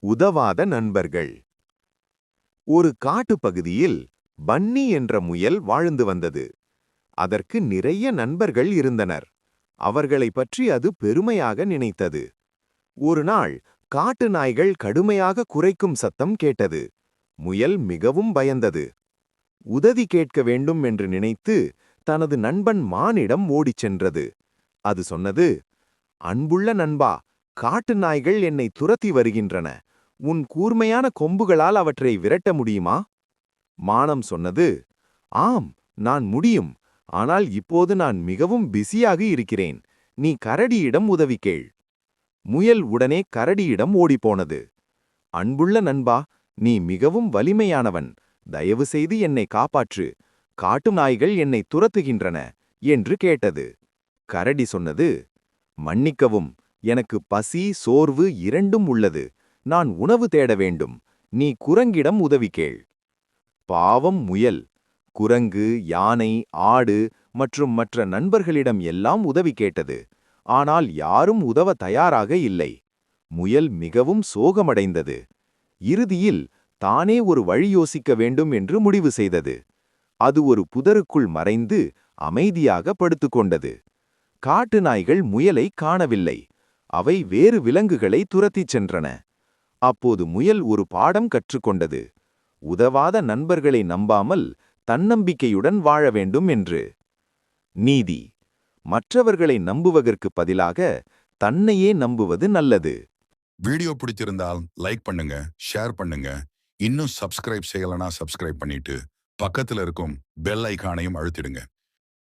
உதவாத நண்பர்கள். ஒரு காட்டுப்பகுதியில் பன்னி என்ற முயல் வாழ்ந்து வந்தது. அதற்கு நிறைய நண்பர்கள் இருந்தனர். அவர்களைப் பற்றி அது பெருமையாக நினைத்தது. ஒரு நாள் காட்டு நாய்கள் கடுமையாக குரைக்கும் சத்தம் கேட்டது. முயல் மிகவும் பயந்தது. உதவி கேட்க வேண்டும் என்று நினைத்து தனது நண்பன் மானிடம் ஓடிச் சென்றது. அது சொன்னது, அன்புள்ள நண்பா, காட்டு நாய்கள் என்னை துரத்தி வருகின்றன. உன் கூர்மையான கொம்புகளால் அவற்றை விரட்ட முடியுமா? மானம் சொன்னது, ஆம், நான் முடியும். ஆனால் இப்போது நான் மிகவும் பிஸியாக இருக்கிறேன். நீ கரடியிடம் உதவி கேள். முயல் உடனே கரடியிடம் ஓடிப்போனது. அன்புள்ள நண்பா, நீ மிகவும் வலிமையானவன். தயவு செய்து என்னை காப்பாற்று. காட்டு நாய்கள் என்னை துரத்துகின்றன என்று கேட்டது. கரடி சொன்னது, மன்னிக்கவும், எனக்கு பசி, சோர்வு இரண்டும் உள்ளது. நான் உணவு தேட வேண்டும். நீ குரங்கிடம் உதவி கேள். பாவம் முயல். குரங்கு, யானை, ஆடு மற்றும் மற்ற நண்பர்களிடம் எல்லாம் உதவி கேட்டது. ஆனால் யாரும் உதவ தயாராக இல்லை. முயல் மிகவும் சோகமடைந்தது. இறுதியில் தானே ஒரு வழி யோசிக்க வேண்டும் என்று முடிவு செய்தது. அது ஒரு புதருக்குள் மறைந்து அமைதியாக படுத்துக்கொண்டது. காட்டு நாய்கள் முயலை காணவில்லை. அவை வேறு விலங்குகளை துரத்திச் சென்றன. அப்போது முயல் ஒரு பாடம் கற்றுக்கொண்டது. உதவாத நண்பர்களை நம்பாமல் தன்னம்பிக்கையுடன் வாழ வேண்டும் என்று. நீதி: மற்றவர்களை நம்புவதற்கு பதிலாக தன்னையே நம்புவது நல்லது. வீடியோ பிடிச்சிருந்தால் லைக் பண்ணுங்க, ஷேர் பண்ணுங்க. இன்னும் சப்ஸ்கிரைப் செய்யலனா சப்ஸ்கிரைப் பண்ணிட்டு பக்கத்துல இருக்கும் பெல் ஐகானையும் அழுத்திடுங்க.